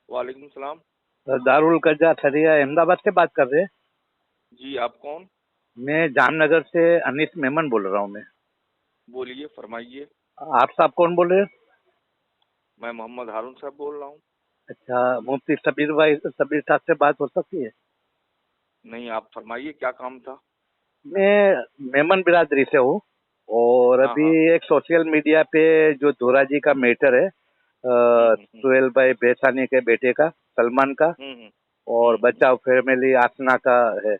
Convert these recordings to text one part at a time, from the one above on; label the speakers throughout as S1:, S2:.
S1: वालेकुम सलाम।
S2: दारुल कजा ठरिया अहमदाबाद से बात कर रहे हैं।
S1: जी, आप कौन?
S2: मैं जामनगर से अनीस मेमन बोल रहा हूँ। मैं
S1: बोलिए, फरमाइए।
S2: आप साहब कौन बोल रहे हैं?
S1: मैं मोहम्मद हारून साहब बोल रहा हूँ।
S2: अच्छा, मुफ्ती सबीर साहब से बात हो सकती है?
S1: नहीं, आप फरमाइए, क्या काम था?
S2: मैं मेमन बिरादरी से हूँ और
S1: हाँ,
S2: अभी
S1: हाँ।
S2: एक सोशल मीडिया पे जो धोरा जी का मैटर है,
S1: हम्म,
S2: सुहेल भाई बेसानी के बेटे का, सलमान का,
S1: हम्म, हम्म,
S2: और
S1: हम्म,
S2: बचाव फैमिली आसना का है।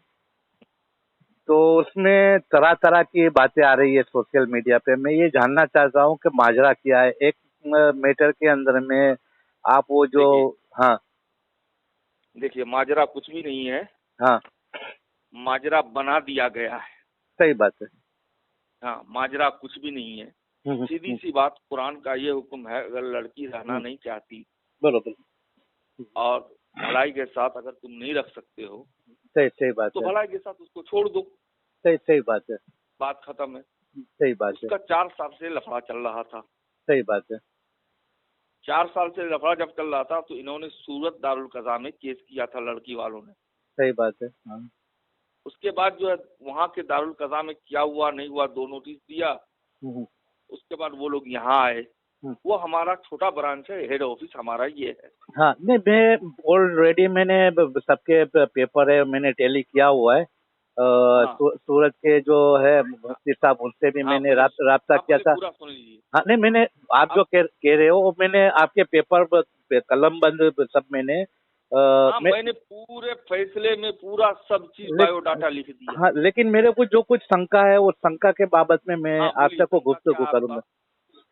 S2: तो उसमें तरह तरह की बातें आ रही है सोशल मीडिया पे। मैं ये जानना चाहता हूँ कि माजरा क्या है एक मैटर के अंदर में। आप वो जो,
S1: देखिए,
S2: हाँ
S1: देखिए, माजरा कुछ भी नहीं है।
S2: हाँ,
S1: माजरा बना दिया गया है।
S2: सही बात है।
S1: हाँ, माजरा कुछ भी नहीं है। सीधी सी बात, कुरान का ये हुक्म है, अगर लड़की रहना नहीं चाहती
S2: बरोबर।
S1: और भलाई के साथ अगर तुम नहीं रख सकते हो,
S2: सही सही बात
S1: तो
S2: है।
S1: भलाई के साथ उसको छोड़ दो।
S2: सही सही बात है।
S1: बात खत्म है।
S2: सही बात है।
S1: उसका 4 साल से लफड़ा चल रहा था।
S2: सही बात है।
S1: 4 साल से लफड़ा जब चल रहा था तो इन्होंने सूरत दारुल कज़ा में केस किया था, लड़की वालों ने।
S2: सही बात है। हाँ।
S1: उसके बाद जो है वहाँ के दारुल कज़ा में क्या हुआ नहीं हुआ, 2 नोटिस दिया।
S2: हम्म,
S1: उसके बाद वो लोग यहाँ आए।
S2: हम्म।
S1: वो हमारा छोटा ब्रांच है, हेड ऑफिस हमारा ये है।
S2: हाँ, नहीं मैं ऑलरेडी मैंने सबके पेपर है, मैंने टैली किया हुआ है।
S1: हाँ,
S2: सूरत के जो है
S1: हाँ,
S2: मुफ्ती साहब, उनसे भी
S1: हाँ,
S2: मैंने
S1: पहले
S2: राब्ता
S1: आप
S2: किया
S1: पहले
S2: था।
S1: पूरा सुन लीजिए।
S2: हाँ, नहीं मैंने, आप जो
S1: अब
S2: कह रहे हो वो मैंने आपके पेपर कलम बंद सब मैंने
S1: हाँ, मैंने पूरे फैसले में पूरा सब चीज
S2: ले,
S1: बायोडाटा लिख दिया।
S2: हाँ, लेकिन मेरे को जो कुछ शंका है उस शंका के बाबत में मैं
S1: हाँ, बोलिए,
S2: आपसे को
S1: शंका क्या
S2: गुफ्तगू
S1: है
S2: करूंगा।
S1: आपका?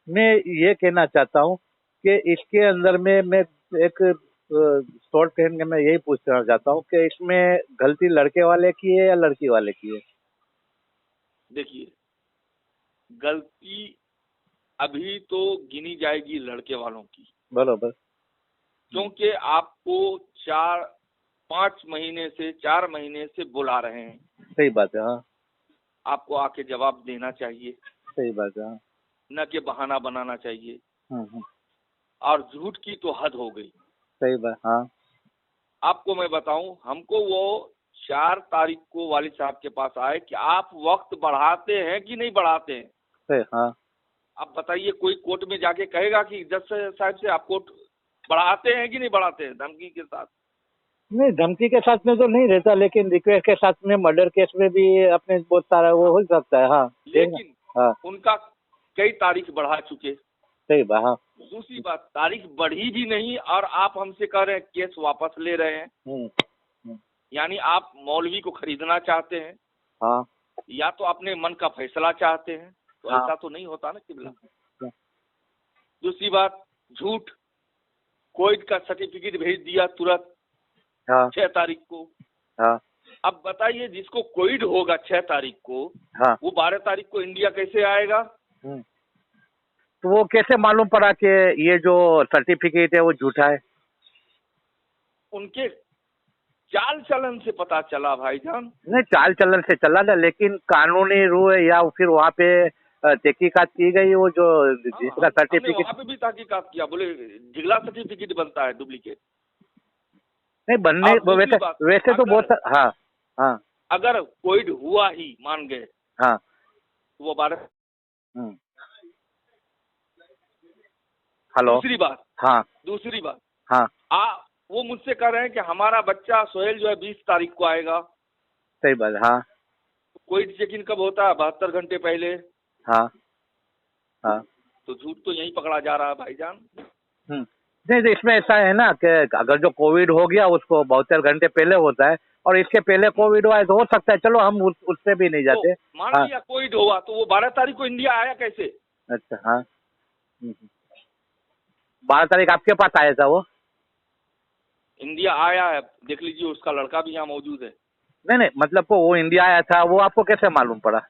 S2: मैं ये कहना चाहता हूँ कि इसके अंदर में मैं एक शॉर्ट पहन के मैं यही पूछना चाहता हूँ कि इसमें गलती लड़के वाले की है या लड़की वाले की है?
S1: देखिए, गलती अभी तो गिनी जाएगी लड़के वालों की,
S2: बरोबर।
S1: क्योंकि आपको 4-5 महीने से 4 महीने से बुला रहे हैं।
S2: सही बात है। हाँ,
S1: आपको आके जवाब देना चाहिए,
S2: सही बात है। हाँ।
S1: न कि बहाना बनाना चाहिए।
S2: हम्म।
S1: और झूठ की तो हद हो गई।
S2: सही बात। हाँ।
S1: आपको मैं बताऊं, हमको वो 4 तारीख को वालिद साहब के पास आए कि आप वक्त बढ़ाते हैं कि नहीं बढ़ाते हैं।
S2: सही। हाँ।
S1: आप बताइए, कोई कोर्ट में जाके कहेगा कि जज साहब से आप कोर्ट बढ़ाते हैं कि नहीं बढ़ाते हैं, धमकी के साथ?
S2: नहीं, धमकी के साथ में तो नहीं रहता, लेकिन रिक्वेस्ट के साथ में मर्डर केस में भी अपने बहुत सारा वो
S1: हाँ,
S2: हो सकता है। हाँ, देखना।
S1: लेकिन
S2: हाँ,
S1: उनका कई तारीख बढ़ा चुके।
S2: सही बात। हाँ।
S1: दूसरी बात, तारीख बढ़ी भी नहीं और आप हमसे कह रहे हैं केस वापस ले रहे हैं।
S2: हम्म, हम्म।
S1: यानी आप मौलवी को खरीदना चाहते हैं,
S2: हाँ।
S1: या तो अपने मन का फैसला चाहते हैं। तो
S2: हाँ।
S1: ऐसा तो नहीं होता ना किबला। दूसरी बात, झूठ। कोर्ट का सर्टिफिकेट भेज दिया तुरंत
S2: हाँ।
S1: 6 तारीख को।
S2: हाँ।
S1: अब बताइए, जिसको कोविड होगा 6 तारीख को,
S2: हाँ।
S1: वो 12 तारीख को इंडिया कैसे आएगा?
S2: हम्म। तो वो कैसे मालूम पड़ा कि ये जो सर्टिफिकेट है वो झूठा है?
S1: उनके चाल चलन से पता चला भाईजान।
S2: नहीं, चाल चलन से चला था, लेकिन कानूनी रूल या फिर वहाँ पे तहकीकात की गई, वो जो
S1: हाँ,
S2: जिसका
S1: हमने
S2: सर्टिफिकेट।
S1: वहां पे भी तहकीकात किया, बोले जिगला सर्टिफिकेट बनता है डुप्लीकेट।
S2: नहीं बनने,
S1: और दूसरी
S2: वैसे
S1: बात,
S2: वैसे तो बहुत हाँ। हाँ।
S1: अगर कोविड हुआ ही मान गए
S2: हाँ।
S1: तो वो 12।
S2: हम्म। हेलो।
S1: दूसरी बात,
S2: हाँ।
S1: दूसरी बात,
S2: हाँ।
S1: वो मुझसे कह रहे हैं कि हमारा बच्चा सोहेल जो है 20 तारीख को आएगा।
S2: सही बात है। हाँ।
S1: कोविड चेक इन कब होता है? 72 घंटे पहले।
S2: हाँ। हाँ।
S1: तो झूठ तो यहीं पकड़ा जा रहा है भाईजान।
S2: नहीं तो इसमें ऐसा है ना कि अगर जो कोविड हो गया उसको 72 घंटे पहले होता है, और इसके पहले कोविड हुआ है तो हो सकता है, चलो हम उससे भी नहीं
S1: तो
S2: जाते।
S1: मान
S2: हाँ।
S1: लिया कोविड हुआ, तो वो 12 तारीख को इंडिया आया कैसे?
S2: अच्छा। हाँ। 12 तारीख आपके पास आया था वो?
S1: इंडिया आया है, देख लीजिए, उसका लड़का भी यहाँ मौजूद है।
S2: नहीं नहीं, मतलब को वो इंडिया आया था, वो आपको कैसे मालूम पड़ा?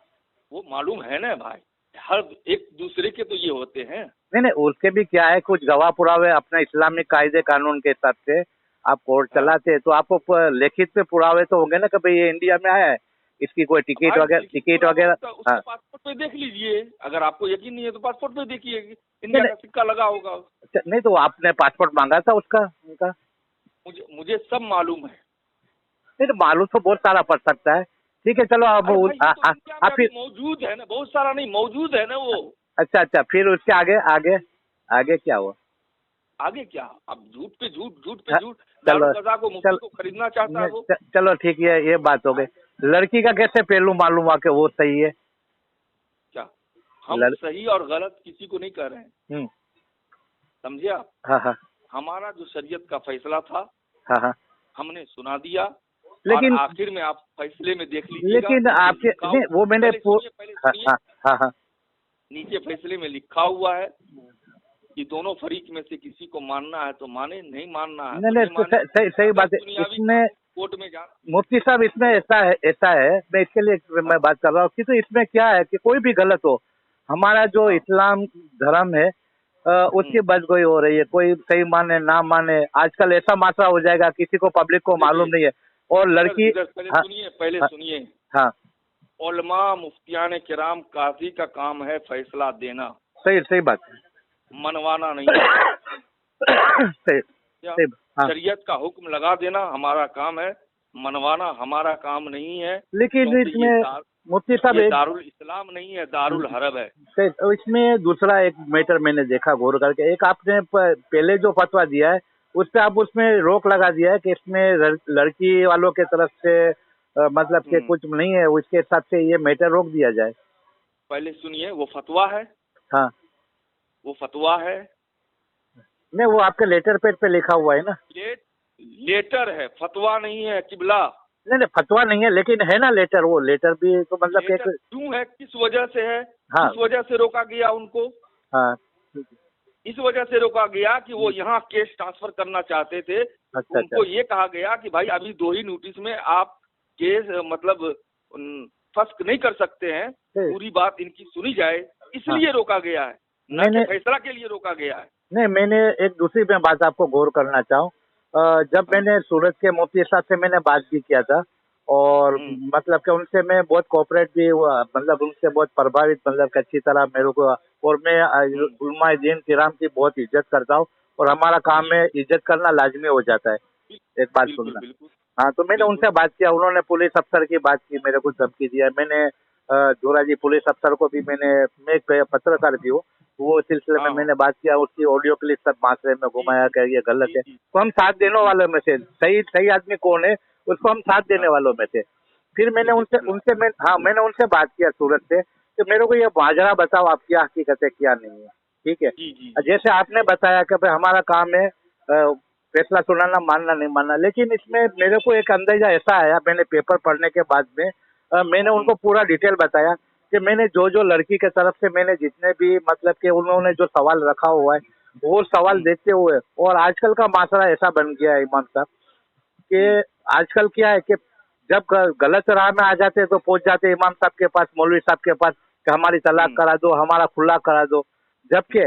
S1: वो मालूम है ना भाई, हर एक दूसरे के तो ये होते हैं।
S2: नहीं नहीं, उसके भी क्या है, कुछ गवाह पुरावे अपने इस्लामिक कायदे कानून के हिसाब से आप कोर्ट
S1: हाँ,
S2: चलाते हैं, तो आपको लिखित पे पुरावे तो होंगे ना कि भाई ये इंडिया में आया है, इसकी कोई टिकट
S1: भाई
S2: वगैरह,
S1: लिखित पुरावा उसका उसके
S2: हाँ।
S1: पासपोर्ट पे देख लीजिए। अगर आपको यकीन नहीं है तो पासपोर्ट पे देखिए,
S2: नहीं
S1: इंडिया का
S2: नहीं,
S1: सिक्का लगा होगा।
S2: अच्छा, नहीं तो आपने पासपोर्ट मांगा था उसका, उनका?
S1: मुझे मुझे सब मालूम है।
S2: नहीं तो मालूम तो बहुत सारा पड़ सकता है, ठीक है चलो अब
S1: अरे भाई, ये तो इंडिया में
S2: आप
S1: अभी
S2: फिर
S1: मौजूद है ना, बहुत सारा नहीं, मौजूद है ना वो।
S2: अच्छा अच्छा, फिर उसके आगे आगे आगे क्या हुआ?
S1: आगे क्या, अब झूठ पे झूठ, झूठ पे
S2: हाँ,
S1: झूठ,
S2: चलो
S1: दारू गजा को, मुफ्ती को खरीदना चाहता है वो।
S2: चलो ठीक है, ये बात हो गई। लड़की का कैसे पहलू मालूम हुआ कि वो सही है?
S1: क्या, हम सही और गलत किसी को नहीं कह रहे हैं, समझे आप?
S2: हाँ हाँ
S1: हमारा जो शरीयत का फैसला था,
S2: हाँ हाँ,
S1: हमने सुना दिया,
S2: लेकिन
S1: और आखिर में आप फैसले में देख लीजिएगा।
S2: लेकिन आपके नहीं, वो मैंने
S1: पहले
S2: हाँ
S1: सुनिए,
S2: हाँ हाँ हाँ,
S1: नीचे फैसले में लिखा हुआ है कि दोनों फरीक में से किसी को मानना है तो माने, नहीं मानना है
S2: नहीं
S1: तो
S2: नहीं,
S1: नहीं माने।
S2: सही सही बात है।
S1: दुनियावी
S2: इसमें
S1: कोर्ट में जा,
S2: मुफ्ती साहब इसमें ऐसा है, मैं इसके लिए मैं बात कर रहा हूँ कि तो इसमें क्या है कि कोई भी गलत हो, हमारा जो इस्लाम धर्म है उसकी बदगोई हो रही है, कोई सही माने ना माने। आजकल ऐसा मात्रा हो जाएगा किसी को, पब्लिक को मालूम नहीं है। और लड़की
S1: पहले सुनिए,
S2: हाँ,
S1: उलमा मुफ्तियान किराम काजी का काम है फैसला देना,
S2: सही सही बात है,
S1: मनवाना नहीं।
S2: सही सही, हाँ।
S1: शरीयत का हुक्म लगा देना हमारा काम है, मनवाना हमारा काम नहीं है।
S2: लेकिन इसमें मुफ्ती साहब
S1: ये दारुल इस्लाम नहीं है, दारुल हरब है।
S2: इसमें दूसरा एक मैटर मैंने देखा गौर करके, एक आपने पहले जो फतवा दिया है उस पे आप उसमें रोक लगा दिया है कि इसमें लड़की वालों के तरफ से मतलब कि कुछ नहीं है, उसके हिसाब से ये मैटर रोक दिया जाए।
S1: पहले सुनिए, वो फतवा है।
S2: हाँ,
S1: वो फतवा है।
S2: नहीं, वो आपके लेटर पेज पे लिखा हुआ है ना।
S1: लेटर है, फतवा नहीं है किबला।
S2: नहीं फतवा नहीं है, लेकिन है ना लेटर, वो लेटर भी तो मतलब
S1: क्यों है, किस वजह से है?
S2: हाँ,
S1: किस वजह से रोका गया उनको?
S2: हाँ,
S1: इस वजह से रोका गया कि वो यहाँ केस ट्रांसफर करना चाहते थे।
S2: अच्छा,
S1: उनको ये कहा गया कि भाई अभी 2 ही नोटिस में आप केस मतलब फस्क नहीं कर सकते हैं, पूरी बात इनकी सुनी जाए, इसलिए रोका गया है, न कि फैसला के लिए रोका गया है।
S2: नहीं, मैंने एक दूसरी में बात आपको गौर करना चाहूँ। जब मैंने सूरत के मुफ्ती साहब से मैंने बात भी किया था, और मतलब कि उनसे मैं बहुत कोऑपरेट भी हुआ, मतलब उनसे बहुत प्रभावित, मतलब कि अच्छी तरह मेरे को, और मैं उलमाए दीन किराम की बहुत इज्जत करता हूँ, और हमारा काम में इज्जत करना लाजमी हो जाता है, एक बात सुनना। हाँ, तो मैंने उनसे बात किया, उन्होंने पुलिस अफसर की बात की, मेरे को धमकी दिया। मैंने जोराजी पुलिस अफसर को भी मैं एक पत्रकार भी हूँ, वो सिलसिले में मैंने बात किया, उसकी ऑडियो क्लिप सब माशरे में घुमाया कि ये गलत है। तो हम साथ देने वालों में थे, सही आदमी कौन है उसको हम साथ देने वालों में थे। फिर मैंने मैंने उनसे बात किया सूरत से कि मेरे को ये माजरा बताओ, आप क्या हकीकत है क्या नहीं है, ठीक है। जैसे आपने बताया कि भाई हमारा काम है फैसला सुनाना, मानना नहीं मानना, लेकिन इसमें मेरे को एक अंदाजा ऐसा आया, मैंने पेपर पढ़ने के बाद में मैंने उनको पूरा डिटेल बताया कि मैंने जो लड़की के तरफ से मैंने जितने भी मतलब कि उन्होंने जो सवाल रखा हुआ है वो सवाल देते हुए, और आजकल का मासरा ऐसा बन गया है इमाम साहब कि आजकल क्या है कि जब गलत राह में आ जाते हैं तो पहुंच जाते इमाम साहब के पास, मौलवी साहब के पास कि हमारी तलाक करा दो, हमारा खुला करा दो। जबकि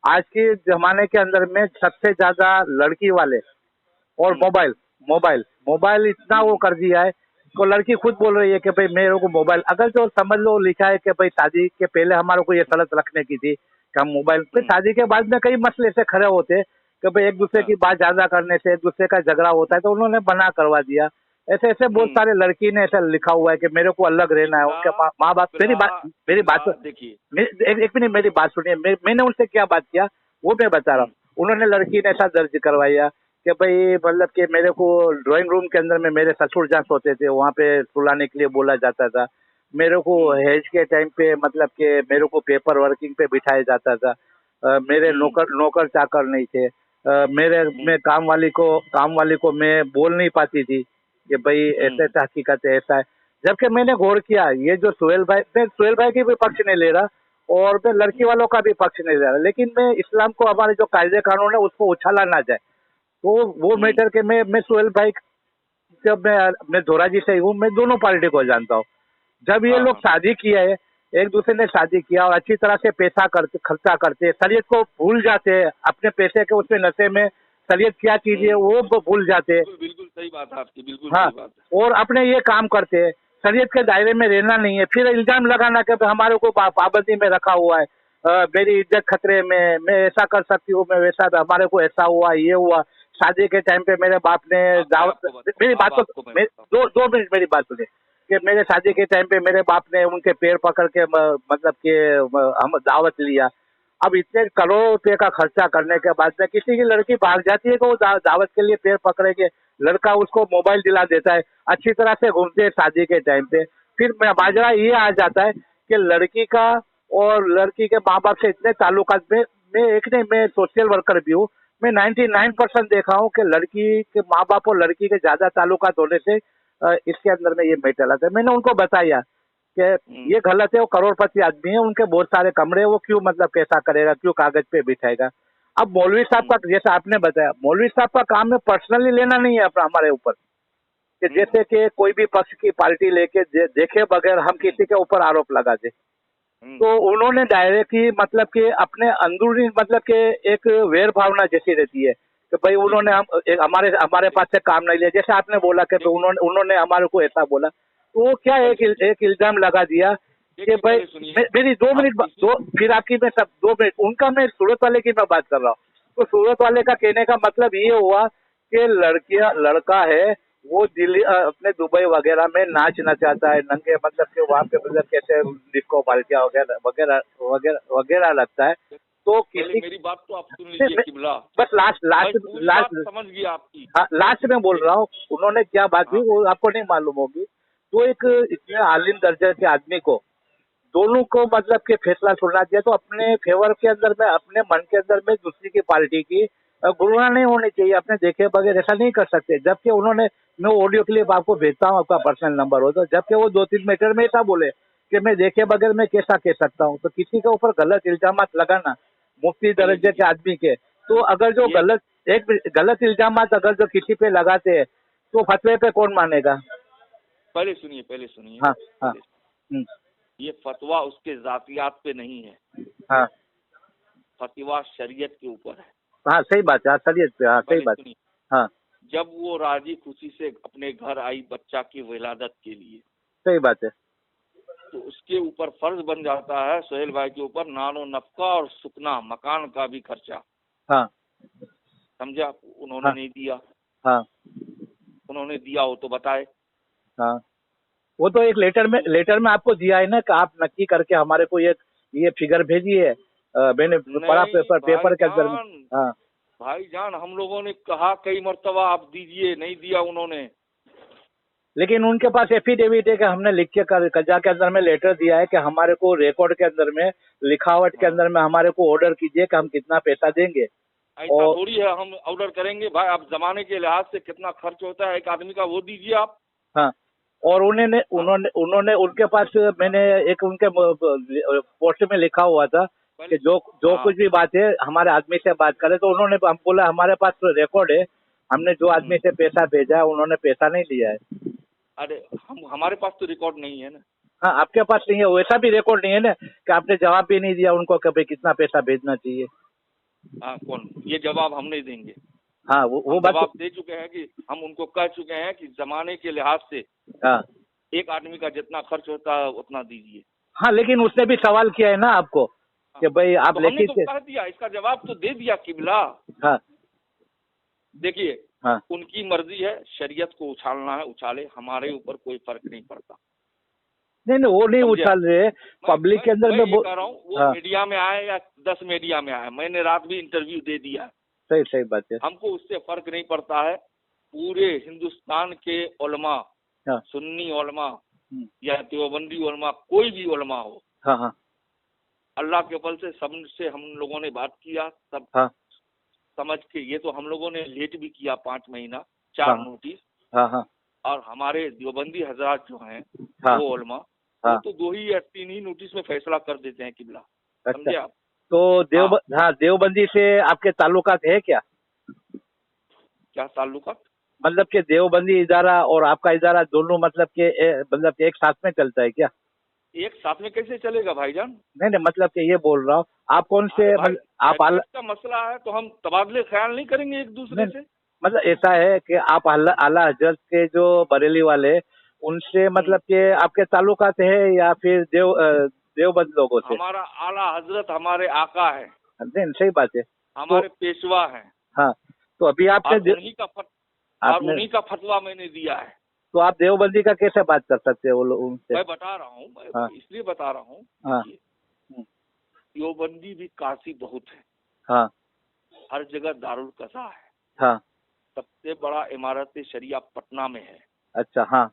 S2: आज के जमाने के अंदर में सबसे ज्यादा लड़की वाले और मोबाइल इतना वो कर दिया है, तो लड़की खुद बोल रही है कि भाई मेरे को मोबाइल, अगर जो समझ लो लिखा है कि भाई शादी के पहले हमारे को ये शर्त रखने की थी कि हम मोबाइल पे, शादी के बाद में कई मसले ऐसे खड़े होते कि भाई एक दूसरे की बात ज्यादा करने से एक दूसरे का झगड़ा होता है, तो उन्होंने बना करवा दिया। ऐसे बहुत सारे लड़की ने ऐसा लिखा हुआ है कि मेरे को अलग रहना है, उनके माँ बाप। मेरी बात देखिए, एक मिनट मेरी बात सुनिए, मैंने उनसे क्या बात किया वो मैं बता रहा हूँ। उन्होंने लड़की ने ऐसा दर्ज करवाया कि भाई मतलब कि मेरे को ड्राइंग रूम के अंदर में मेरे ससुर जहाँ सोते थे वहाँ पे सुलाने के लिए बोला जाता था, मेरे को हेज के टाइम पे मतलब कि मेरे को पेपर वर्किंग पे बिठाया जाता था, मेरे नौकर चाकर नहीं थे, मैं काम वाली को मैं बोल नहीं पाती थी कि भाई ऐसे हकीकत है, ऐसा है। जबकि मैंने गौर किया, ये जो सुहेल भाई की भी पक्ष नहीं ले रहा और मैं लड़की वालों का भी पक्ष नहीं ले रहा, लेकिन मैं इस्लाम को, हमारे जो कायदे कानून है उसको उछाला ना जाए, तो वो मैटर के मैं सुहेल भाई, जब मैं जोराजी से हूँ, मैं दोनों पार्टी को जानता हूँ। जब ये लोग शादी किया है, एक दूसरे ने शादी किया और अच्छी तरह से पैसा खर्चा करते, शरीयत को भूल जाते, अपने पैसे के उसमें नशे में शरीयत क्या चीज है वो भूल जाते।
S1: बिल्कुल सही बात है आपकी, बिल्कुल
S2: हाँ,
S1: सही बात है।
S2: और अपने ये काम करते, शरीयत के दायरे में रहना नहीं है, फिर इल्जाम लगाना कि हमारे को पाबंदी में रखा हुआ है, मेरी इज्जत खतरे में, मैं ऐसा कर सकती हूँ, मैं वैसा, हमारे को ऐसा हुआ, ये हुआ, शादी के टाइम पे मेरे बाप ने दावत, मेरी बात तो दो मिनट मेरी बात सुनिए, कि मेरे शादी के टाइम पे मेरे बाप ने उनके पैर पकड़ के मतलब कि हम दावत लिया। अब इतने करोड़ों रुपए का खर्चा करने के बाद में किसी की लड़की भाग जाती है कि वो दावत के लिए पैर पकड़ेंगे, लड़का उसको मोबाइल दिला देता है, अच्छी तरह से घूमते हैं शादी के टाइम पे। फिर माजरा ये आ जाता है कि लड़की का और लड़की के माँ बाप से इतने ताल्लुकात में, मैं सोशल वर्कर भी हूँ, मैं 99% देखा हूँ कि लड़की के माँ बाप और लड़की के ज्यादा ताल्लुकात होने से इसके अंदर में ये मैटर आता है। मैंने उनको बताया कि ये गलत है, वो करोड़पति आदमी है, उनके बहुत सारे कमरे, वो क्यों मतलब कैसा करेगा, क्यों कागज पे बिठाएगा। अब मौलवी साहब का, जैसे आपने बताया, मौलवी साहब का काम है पर्सनली लेना नहीं है अपना हमारे ऊपर, कि जैसे कि कोई भी पक्ष की पार्टी लेके देखे बगैर हम किसी के ऊपर आरोप लगा दे। तो उन्होंने डायरेक्ट ही मतलब कि अपने अंदरूनी मतलब कि एक वैर भावना जैसी रहती है कि भाई उन्होंने हमारे पास से काम नहीं लिया, जैसे आपने बोला कि तो उन्होंने हमारे को ऐसा बोला, तो वो क्या एक इल्जाम लगा दिया कि भाई मेरी 2 मिनट फिर आपकी मैं सब 2 मिनट उनका, मैं सूरत वाले की मैं बात कर रहा हूँ। तो सूरत वाले का कहने का मतलब ये हुआ कि लड़का है वो दिल्ली अपने दुबई वगैरह में नाचना चाहता है नंगे, मतलब कि वहाँ पे मतलब कैसे डिस्को बाल्टिया वगैरह वगैरह वगैरह वगैरह लगता है। तो किसी
S1: मेरी बात तो आप सुन लीजिए किबला,
S2: बस लास्ट
S1: समझ गया आपकी।
S2: हाँ, लास्ट में बोल रहा हूँ, उन्होंने क्या बात की वो आपको नहीं मालूम होगी। तो एक इतने आलिम दर्जे के आदमी को दोनों को मतलब कि फैसला सुनना चाहिए, तो अपने फेवर के अंदर में, अपने मन के अंदर में दूसरी की पार्टी की गुरुना नहीं होनी चाहिए। अपने देखे बगैर ऐसा नहीं कर सकते। जबकि उन्होंने, मैं ऑडियो क्लिप आपको भेजता हूँ, आपका पर्सनल नंबर हो तो, जबकि वो 2-3 मीटर में ऐसा बोले कि मैं देखे बगैर मैं कैसा कह सकता हूँ। तो किसी के ऊपर गलत इल्जाम लगाना मुफ्ती दर्जे के आदमी के, तो अगर जो गलत इल्जाम अगर जो किसी पे लगाते हैं तो फतवे पे कौन मानेगा।
S1: पहले सुनिए।
S2: हाँ हाँ।
S1: ये फतवा उसके जातियात पे नहीं है।
S2: हाँ,
S1: फतवा शरीयत के ऊपर है।
S2: हाँ सही बात है, शरीयत पे। हाँ सही बात। हाँ,
S1: जब वो राजी खुशी से अपने घर आई बच्चा की विलादत के लिए,
S2: सही बात है,
S1: तो उसके ऊपर फर्ज बन जाता है सोहेल भाई के ऊपर नानो नफका और सुकना, मकान का भी खर्चा।
S2: हाँ
S1: समझा? उन्होंने नहीं दिया।
S2: हाँ, उन्होंने
S1: दिया हो तो बताए।
S2: हाँ, वो तो एक लेटर में आपको दिया है ना कि आप नक्की करके हमारे को ये फिगर भेजिए। मैंने पढ़ा पेपर के अंदर में। हाँ
S1: भाईजान, हम लोगों ने कहा कई मर्तबा आप दीजिए, नहीं दिया उन्होंने।
S2: लेकिन उनके पास एफिडेविट है कि हमने लिख के कजा के अंदर में लेटर दिया है कि हमारे को रिकॉर्ड के अंदर में, लिखावट के अंदर में हमारे को ऑर्डर कीजिए कि हम कितना पैसा देंगे।
S1: ऐसा थोड़ी है हम ऑर्डर करेंगे भाई, आप जमाने के लिहाज से कितना खर्च होता है एक आदमी का, वो दीजिए आप।
S2: हाँ, और उन्होंने उनके पास, मैंने एक उनके पोस्ट में लिखा हुआ था कि जो कुछ भी बात है हमारे आदमी से बात करे, तो उन्होंने हम बोला हमारे पास तो रिकॉर्ड है, हमने जो आदमी से पैसा भेजा है उन्होंने पैसा नहीं लिया है।
S1: अरे हमारे पास तो रिकॉर्ड नहीं है ना।
S2: हाँ, आपके पास नहीं है, वैसा भी रिकॉर्ड नहीं है ना कि आपने जवाब भी नहीं दिया उनको कि भाई कितना पैसा भेजना चाहिए।
S1: हाँ, कौन ये जवाब हम नहीं देंगे।
S2: हाँ, वो बात
S1: जवाब दे चुके हैं कि हम उनको कह चुके हैं कि जमाने के लिहाज से
S2: हाँ, एक
S1: आदमी का जितना खर्च होता है उतना दीजिए।
S2: हाँ, लेकिन उसने भी सवाल किया है ना आपको कि भाई आप
S1: तो हमने तो कह दिया, इसका जवाब तो दे दिया किबला।
S2: हाँ,
S1: देखिए,
S2: हाँ, उनकी
S1: मर्जी है, शरीयत को उछालना है उछाले, हमारे ऊपर कोई फर्क नहीं पड़ता।
S2: नहीं, वो नहीं उछाल रहे, पब्लिक के अंदर में
S1: कह रहा हूँ वो मीडिया में आए या 10 मीडिया में आए, मैंने रात भी इंटरव्यू दे दिया।
S2: सही बात है।
S1: हमको उससे फर्क नहीं पड़ता है। पूरे हिंदुस्तान के उलमा, सुन्नी उलमा या देवबंदी उलमा, कोई भी उलमा हो,
S2: हाँ,
S1: अल्लाह के बल से सबसे हम लोगों ने बात किया, सब समझ के। ये तो हम लोगों ने लेट भी किया 5 महीना, 4 नोटिस। और हमारे देवबंदी हजरात जो हैं वो उलमा, वो तो 2 ही या 3 ही नोटिस में फैसला कर देते हैं किबला। समझे आप? तो
S2: देवबंदी से आपके ताल्लुकात है क्या?
S1: क्या ताल्लुकात?
S2: मतलब कि देवबंदी इदारा और आपका इदारा दोनों मतलब एक साथ में चलता है क्या?
S1: एक साथ में कैसे चलेगा भाईजान? नहीं,
S2: मतलब कि ये बोल रहा हूँ, आप कौन से आप
S1: का मसला है तो हम तबादले ख्याल नहीं करेंगे एक दूसरे से।
S2: मतलब ऐसा है कि आप आला हजरत के जो बरेली वाले, उनसे मतलब कि आपके ताल्लुकात है या फिर देवबंद लोगों से?
S1: हमारा आला हजरत हमारे आका है।
S2: नहीं, सही बात है,
S1: हमारे पेशवा हैं।
S2: हाँ, तो अभी आपने
S1: उन्हीं का फतवा मैंने दिया है।
S2: तो आप देवबंदी का कैसे बात कर सकते हो उनसे?
S1: मैं बता रहा हूँ, मैं इसलिए बता रहा हूँ, देवबंदी भी काशी बहुत है।
S2: हाँ,
S1: हर जगह दारुल कसा है।
S2: हाँ,
S1: सबसे बड़ा इमारत शरिया पटना में है।
S2: अच्छा, हाँ,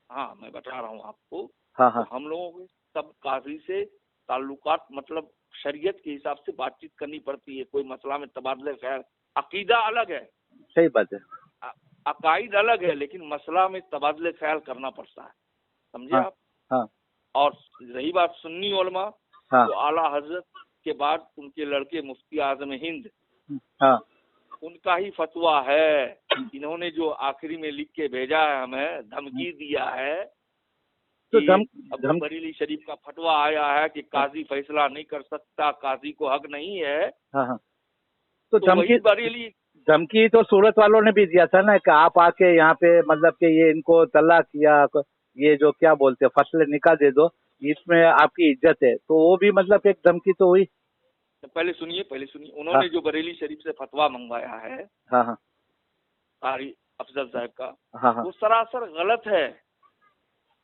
S1: हाँ, मैं बता रहा हूँ आपको।
S2: हाँ, हाँ,
S1: तो हम लोगों को सब काजी से ताल्लुकात, मतलब शरीयत के हिसाब से बातचीत करनी पड़ती है। कोई मसला में तबादले ख्याल, अकीदा अलग है,
S2: सही बात है,
S1: अकाइद अलग है, लेकिन मसला में तबादले ख्याल करना पड़ता है, समझे
S2: हाँ,
S1: आप।
S2: हाँ,
S1: और रही बात सुन्नी उलमा,
S2: हाँ,
S1: तो आला हजरत के बाद उनके लड़के मुफ्ती आजम हिंद,
S2: हाँ,
S1: उनका ही फतवा है। इन्होंने जो आखिरी में लिख के भेजा है, हमें धमकी दिया है
S2: तो
S1: अबू बरेली शरीफ का फतवा आया है कि काजी फैसला नहीं कर सकता, काजी को हक नहीं है।
S2: हाँ, हाँ,
S1: तो
S2: धमकी तो सूरत वालों ने भी दिया था ना कि आप आके यहाँ पे मतलब कि ये इनको तलाक या ये जो क्या बोलते हैं फसलें निकाल दे दो, इसमें आपकी इज्जत है, तो वो भी मतलब एक धमकी तो हुई।
S1: तो पहले सुनिए, उन्होंने
S2: हाँ,
S1: जो बरेली शरीफ से फतवा मंगवाया है,
S2: हाँ, हाँ,
S1: कारी अफजल साहब का,
S2: हाँ, हाँ,
S1: वो सरासर गलत है।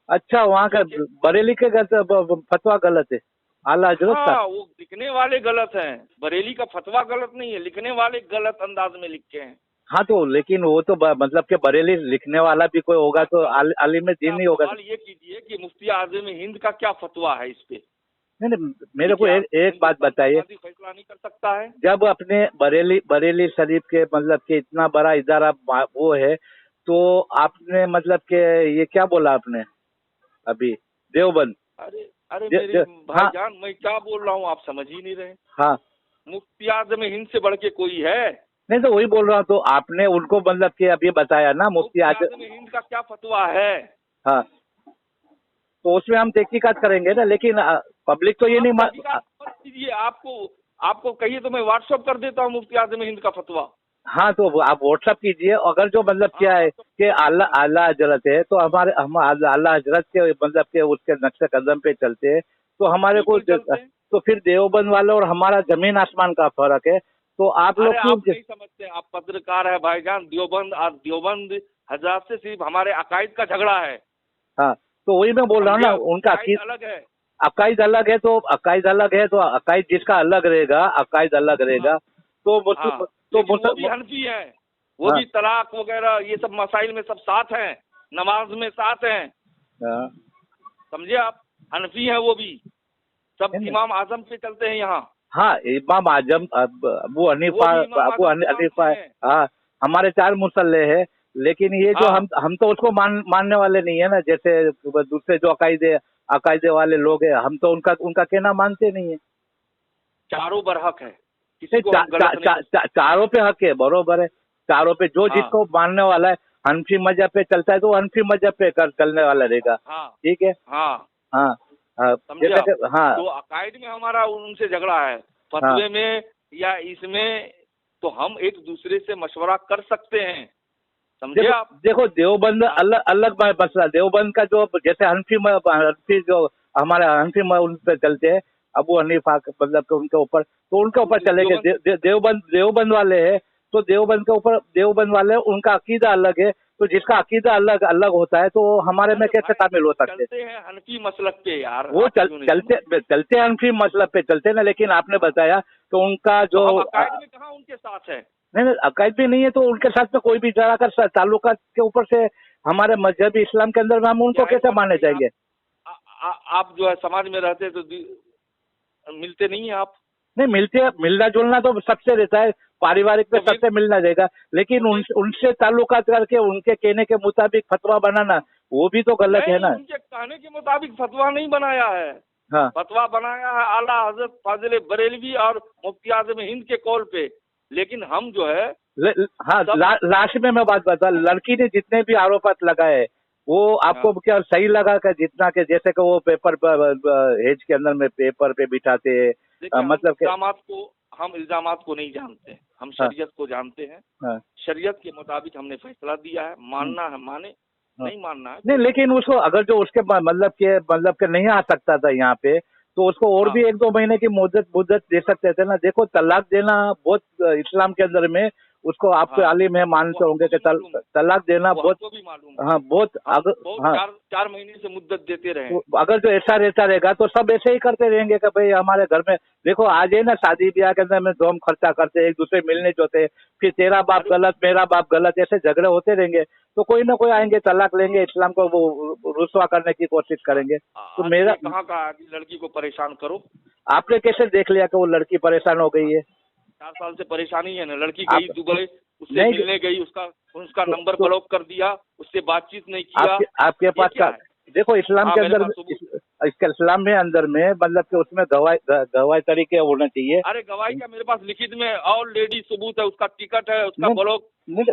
S2: अच्छा, वहाँ का बरेली के फतवा गलत है, आला हजरत का?
S1: हाँ, वो लिखने वाले गलत हैं। बरेली का फतवा गलत नहीं है, लिखने वाले गलत अंदाज में लिखे हैं।
S2: हाँ, तो लेकिन वो तो मतलब कि बरेली लिखने वाला भी कोई होगा तो आलिम दीन नहीं होगा।
S1: सवाल ये कीजिए कि मुफ्ती आजम हिंद का क्या फतवा है इस पे।
S2: नहीं, मेरे को एक बात बताइए,
S1: फैसला नहीं कर सकता है।
S2: जब अपने बरेली शरीफ के मतलब के इतना बड़ा इदारा वो है, तो आपने मतलब के ये क्या बोला आपने अभी देवबंद?
S1: अरे मेरे भाईजान, हाँ, मैं क्या बोल रहा हूँ आप समझ ही नहीं रहे।
S2: हाँ,
S1: मुफ्ती आजम हिंद से बढ़ के कोई है?
S2: नहीं तो वही बोल रहा हूँ, तो आपने उनको मतलब कि अभी बताया ना मुफ्ती आजम
S1: हिंद का क्या फतवा है।
S2: हाँ, तो उसमें हम तहकीकात करेंगे ना, लेकिन पब्लिक तो ये नहीं
S1: कीजिए। आपको कहिए तो मैं व्हाट्सएप कर देता हूँ मुफ्ती आजम हिंद का फतवा।
S2: हाँ, तो आप व्हाट्सएप कीजिए। अगर जो मतलब क्या है कि आला हजरत है, तो हम आला हजरत के मतलब के उसके नक्शे कदम पे चलते हैं, तो हमारे को तो फिर देवबंद वाले और हमारा जमीन आसमान का फर्क है। तो आप लोग
S1: आप नहीं समझते, आप पत्रकार है भाईजान। देवबंद हजरत से सिर्फ हमारे अकाइद का झगड़ा है।
S2: हाँ, तो वही मैं बोल रहा हूँ ना, उनका अकीद
S1: अलग है,
S2: अकाइद अलग है, तो अकाइद अलग है, तो अकाइद जिसका अलग रहेगा, अकाइद अलग रहेगा। तो
S1: वो भी हनफी है, वो भी तलाक वगैरह ये सब मसाइल में सब साथ हैं, नमाज में साथ हैं, समझे आप। हनफी है वो भी, सब इमाम आजम पे चलते हैं यहाँ।
S2: हाँ, इमाम आजम, अबू हनीफा है। हाँ, हमारे 4 मुसल्ले हैं, लेकिन ये जो हम तो उसको मानने वाले नहीं है ना, जैसे दूसरे जो अकायदे वाले लोग हैं, हम तो उनका कहना मानते नहीं है।
S1: चारों बरहक है,
S2: चारों पे हक है, बरोबर है। चारों पे जो जिसको मानने वाला है, हनफी मजहब पे चलता है तो हनफी मजहब पे चलने वाला रहेगा। ठीक है। हाँ, हाँ,
S1: हाँ, तो अकायद में हमारा उनसे झगड़ा है, फतवे में या इसमें, तो हम एक दूसरे से मशवरा कर सकते हैं, समझे आप।
S2: देखो देवबंद अलग मसला, देवबंद का जो जैसे हनफी जो हमारे हनफी उन पे चलते हैं, अबू हनीफा मतलब उनके ऊपर, तो उनके ऊपर चलेंगे। देवबंद वाले हैं, तो देवबंद के ऊपर देवबंद वाले उनका अकीदा अलग है, तो जिसका अकीदा अलग होता है, तो हमारे में कैसे शामिल हो सकते
S1: हैं? हनफी मसलक पे यार,
S2: वो चलते हनफी मसलक पे चलते ना, लेकिन आपने बताया तो उनका जो
S1: अकायद में कहाँ उनके साथ है।
S2: नहीं, अकायद भी नहीं है, तो उनके साथ में कोई भी जरा कर ताल्लुकात के ऊपर से हमारे मजहबी इस्लाम के अंदर हम उनको कैसे माने जाएंगे?
S1: आप जो है समाज में रहते तो मिलते नहीं है आप?
S2: नहीं मिलते, मिलना जुलना तो सबसे रहता है, पारिवारिक पे सबसे मिलना रहेगा, लेकिन उनसे ताल्लुकात करके उनके कहने के मुताबिक फतवा बनाना वो भी तो गलत है ना।
S1: उनके कहने के मुताबिक फतवा नहीं बनाया है।
S2: हाँ,
S1: फतवा बनाया है आला हजरत फाजिल बरेलवी और मुफ्ती आजम हिंद के कॉल पे, लेकिन हम जो है
S2: हाँ, लास्ट में मैं बात बता, लड़की ने जितने भी आरोप लगाए वो आपको क्या सही लगा कि जितना के जैसे कि वो पेपर हेज के अंदर में पेपर पे बिठाते मतलब
S1: हम इल्जामात को नहीं जानते, हम शरीयत को जानते हैं। शरीयत के मुताबिक हमने फैसला दिया है, मानना है माने, नहीं मानना है
S2: नहीं। लेकिन उसको अगर जो उसके मतलब के नहीं आ सकता था यहाँ पे, तो उसको और भी 1-2 महीने की मुद्दत दे सकते थे ना। देखो तलाक देना बहुत इस्लाम के अंदर में उसको आप आलिम है, मानते होंगे कि तलाक देना बहुत, हाँ बहुत, हाँ
S1: 4 महीने से मुद्दत देते रहे।
S2: तो अगर जो ऐसा रहता रहेगा तो सब ऐसे ही करते रहेंगे कि भाई हमारे घर में देखो आज है ना, शादी ब्याह के अंदर में दोम खर्चा करते, एक दूसरे मिलने जोते, फिर तेरा बाप गलत मेरा बाप गलत, ऐसे झगड़े होते रहेंगे तो कोई ना कोई आएंगे, तलाक लेंगे, इस्लाम को वो रुस्वा करने की कोशिश करेंगे। तो मेरा
S1: कहाँ का लड़की को परेशान करो,
S2: आपने कैसे देख लिया कि वो लड़की परेशान हो गई है?
S1: 4 साल से परेशानी है ना। लड़की गई दुबई, उससे मिलने गई, उसका नंबर ब्लॉक कर दिया, उससे बातचीत नहीं किया।
S2: आपके पास का देखो इस्लाम के अंदर, इस्लाम में अंदर में मतलब कि उसमें गवाही तरीके होना चाहिए।
S1: अरे गवाही का मेरे पास लिखित में ऑलरेडी सबूत है, उसका टिकट है, उसका ब्लॉक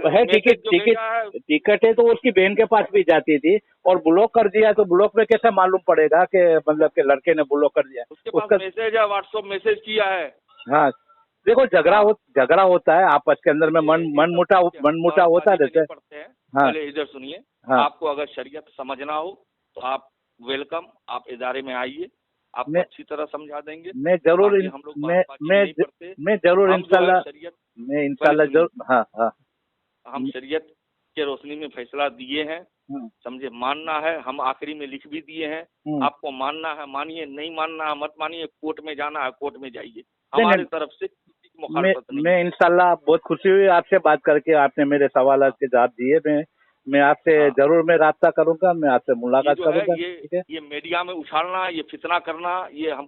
S2: है, टिकट है तो उसकी बहन के पास भी जाती थी और ब्लॉक कर दिया, तो ब्लॉक में कैसे मालूम पड़ेगा कि मतलब के लड़के ने ब्लॉक कर दिया?
S1: उसके पास मैसेज है, व्हाट्सएप मैसेज किया है।
S2: हाँ देखो झगड़ा होता है आपस के अंदर में, मन मुटा होता रहता है। हाँ
S1: इधर सुनिए,
S2: हाँ।
S1: आपको अगर शरीयत समझना हो तो आप वेलकम, आप इदारे में आइए, आपको अच्छी तरह समझा देंगे।
S2: मैं जरूर मैं जरूर इंशाल्लाह जरूर, हाँ हाँ,
S1: हम शरीयत के रोशनी में फैसला दिए हैं, समझे। मानना है हम आखिरी में लिख भी दिए हैं, आपको मानना है मानिए, नहीं मानना है मत मानिए, कोर्ट में जाना है कोर्ट में जाइए, हमारी तरफ से मुखालफत नहीं।
S2: मैं इंशाल्लाह बहुत खुशी हुई आपसे बात करके, आपने मेरे सवाल के जवाब दिए। मैं आपसे जरूर मैं राब्ता करूंगा, मैं आपसे मुलाकात करूंगा।
S1: ये मीडिया में उछालना, ये फितना करना, ये हम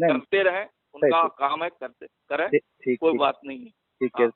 S1: करते रहे, उनका काम है, करते करें, कोई बात नहीं।
S2: ठीक है।